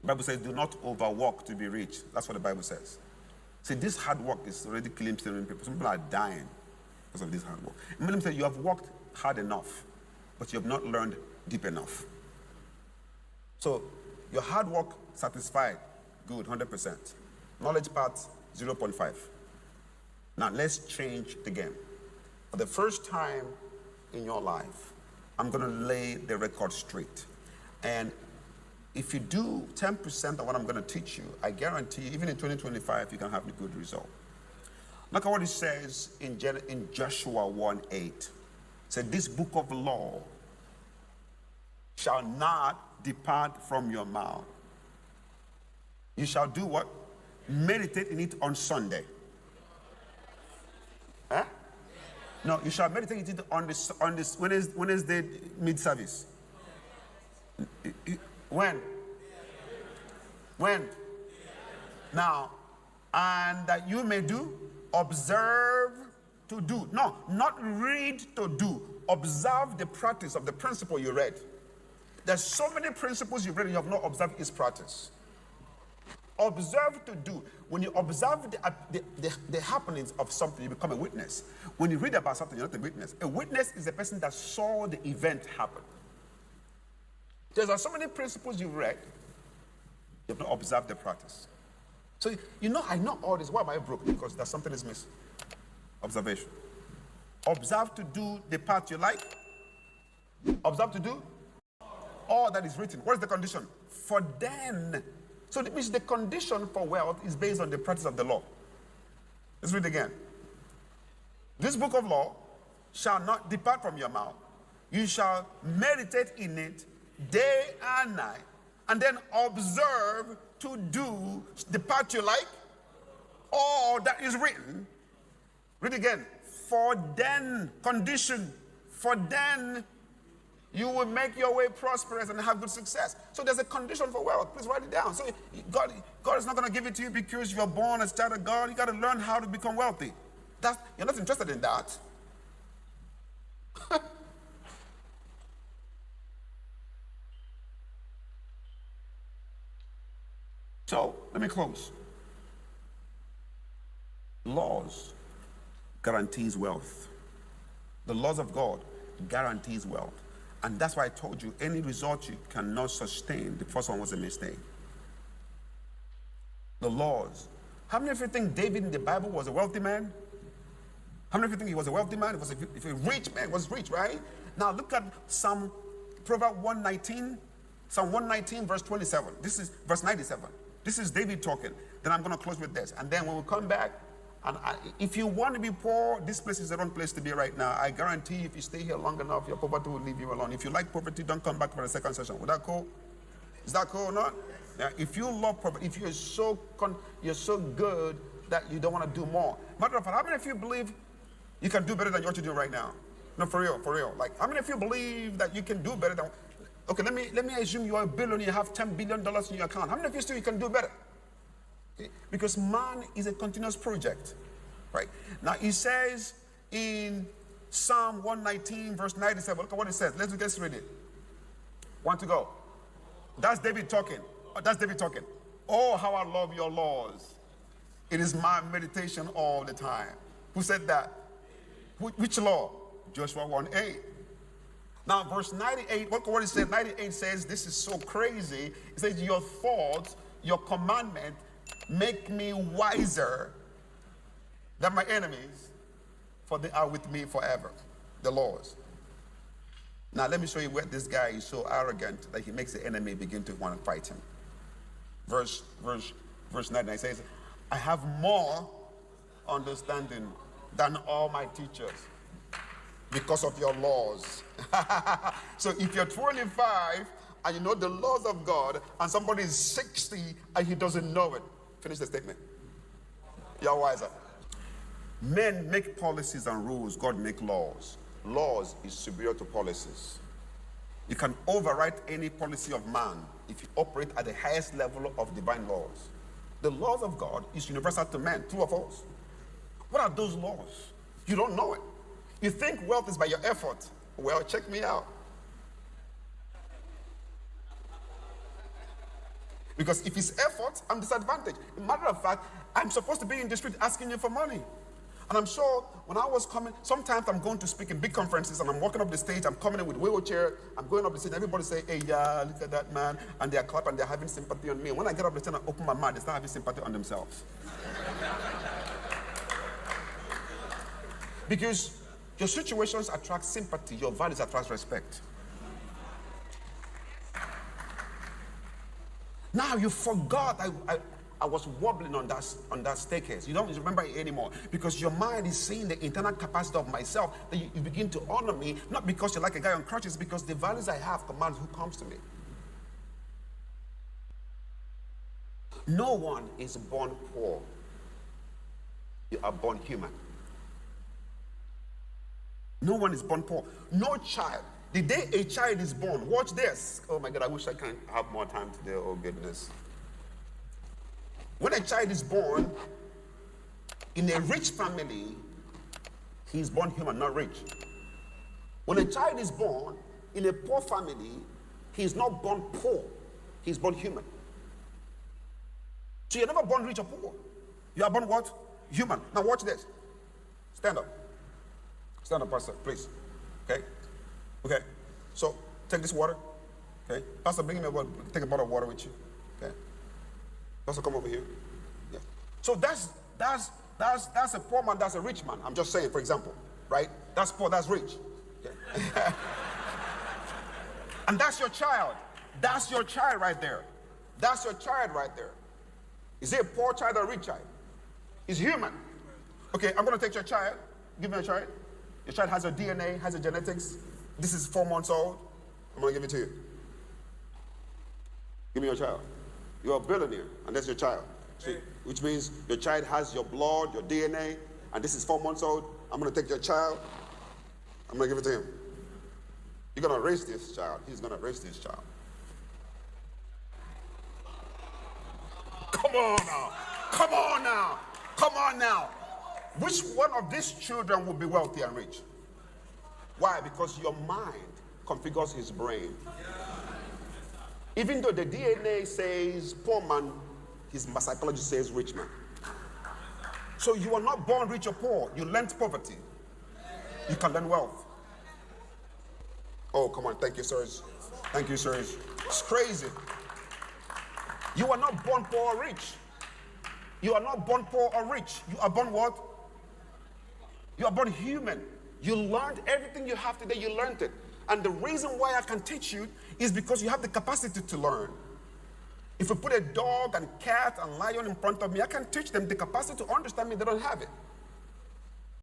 The Bible says, do not overwork to be rich. That's what the Bible says. See, this hard work is already killing people. Some people are dying because of this hard work. Muslim said, you have worked hard enough, but you have not learned deep enough. So, your hard work satisfied, good, 100%. Knowledge part, 0.5. Now, let's change the game. For the first time in your life, I'm going to lay the record straight. And if you do 10% of what I'm going to teach you, I guarantee you, even in 2025, you can have a good result. Look at what it says in Joshua 1:8. It said, this book of law shall not depart from your mouth. You shall do what? Meditate in it on Sunday. Huh? No, you shall meditate in it on this when is the mid-service? When? Now, and that you may do, observe to do. No, not read to do. Observe the practice of the principle you read. There's so many principles you read and you have not observed its practice. Observe to do. When you observe the happenings of something, you become a witness. When you read about something, you're not a witness. A witness is a person that saw the event happen. There's so many principles you've read, you have not observed the practice. So, I know all this. Why am I broke? Because there's something is missing. Observation. Observe to do the part you like. Observe to do all that is written. What is the condition? For then. So it means the condition for wealth is based on the practice of the law. Let's read again. This book of law shall not depart from your mouth. You shall meditate in it day and night, and then observe to do the part you like, all that is written. Read again. For then, condition, for then you will make your way prosperous and have good success. So there's a condition for wealth. Please write it down. So God is not going to give it to you because you're born as a child of God. You got to learn how to become wealthy. You're not interested in that. So, let me close. Laws guarantees wealth. The laws of God guarantees wealth. And that's why I told you, any result you cannot sustain, the first one was a mistake. The laws. How many of you think David in the Bible was a wealthy man? How many of you think he was a wealthy man? If a rich man was rich, right? Now look at Proverbs 119, Psalm 119, verse 27. This is verse 97. This is David talking. Then I'm going to close with this. And then when we come back, if you want to be poor, this place is the wrong place to be right now. I guarantee you, if you stay here long enough, your poverty will leave you alone. If you like poverty, don't come back for the second session. Would that cool? Is that cool or not? Yeah, if you love poverty, if you're so good that you don't want to do more. Matter of fact, how many of you believe you can do better than what you do right now? No, for real. Like, how many of you believe that you can do better than? Okay, let me assume you are a billionaire, you have $10 billion in your account. How many of you still you can do better? Okay? Because man is a continuous project, right? Now he says in Psalm 119, verse 97. Look at what it says. Let's read it. Want to go? That's David talking. Oh, how I love your laws. It is my meditation all the time. Who said that? Which law? Joshua 1:8. Now, verse 98, look what it says. 98 says, this is so crazy. It says, your thoughts, your commandment, make me wiser than my enemies, for they are with me forever. The laws. Now, let me show you where this guy is so arrogant that he makes the enemy begin to want to fight him. Verse 99 says, I have more understanding than all my teachers, because of your laws. So if you're 25 and you know the laws of God, and somebody is 60 and he doesn't know it, finish the statement. You're wiser. Men make policies and rules, God make laws. Laws is superior to policies. You can overwrite any policy of man if you operate at the highest level of divine laws. The laws of God is universal to men, true of us. What are those laws? You don't know it. You think wealth is by your effort. Well, check me out. Because if it's effort, I'm disadvantaged. As a matter of fact, I'm supposed to be in the street asking you for money. And I'm sure when I was coming, sometimes I'm going to speak in big conferences and I'm walking up the stage, I'm coming in with a wheelchair, I'm going up the stage, everybody say, hey, yeah, look at that man, and they're clapping and they're having sympathy on me. And when I get up the stage and open my mouth, they start having sympathy on themselves. Because your situations attract sympathy, your values attract respect. Now you forgot I was wobbling on that staircase. You don't remember it anymore because your mind is seeing the internal capacity of myself that you begin to honor me, not because you're like a guy on crutches, because the values I have commands who comes to me. No one is born poor. You are born human. No one is born poor. No child. The day a child is born, watch this. Oh my God, I wish I can have more time today. Oh goodness. When a child is born in a rich family, he's born human, not rich. When a child is born in a poor family, he's not born poor, he's born human. So you're never born rich or poor. You are born what? Human. Now watch this. Stand up. Stand up, Pastor, please. Okay? Okay. So take this water. Okay? Pastor, bring me a water. Take a bottle of water with you. Okay? Pastor, come over here. Yeah. So that's a poor man, that's a rich man. I'm just saying, for example, right? That's poor, that's rich. Okay. And that's your child. That's your child right there. That's your child right there. Is it a poor child or a rich child? He's human. Okay, I'm going to take your child. Give me a child. Your child has your DNA, has your genetics. This is 4 months old. I'm going to give it to you. Give me your child. You're a billionaire, and that's your child. See, which means your child has your blood, your DNA, and this is 4 months old. I'm going to take your child. I'm going to give it to him. You're going to raise this child. He's going to raise this child. Come on now. Come on now. Come on now. Which one of these children will be wealthy and rich? Why? Because your mind configures his brain. Even though the DNA says poor man, his psychology says rich man. So you are not born rich or poor. You learned poverty. You can learn wealth. Oh, come on. Thank you, sirs. Thank you, sirs. It's crazy. You are not born poor or rich. You are not born poor or rich. You are born what? You are born human. You learned everything you have today. You learned it. And the reason why I can teach you is because you have the capacity to learn. If you put a dog and cat and lion in front of me, I can teach them the capacity to understand me. They don't have it.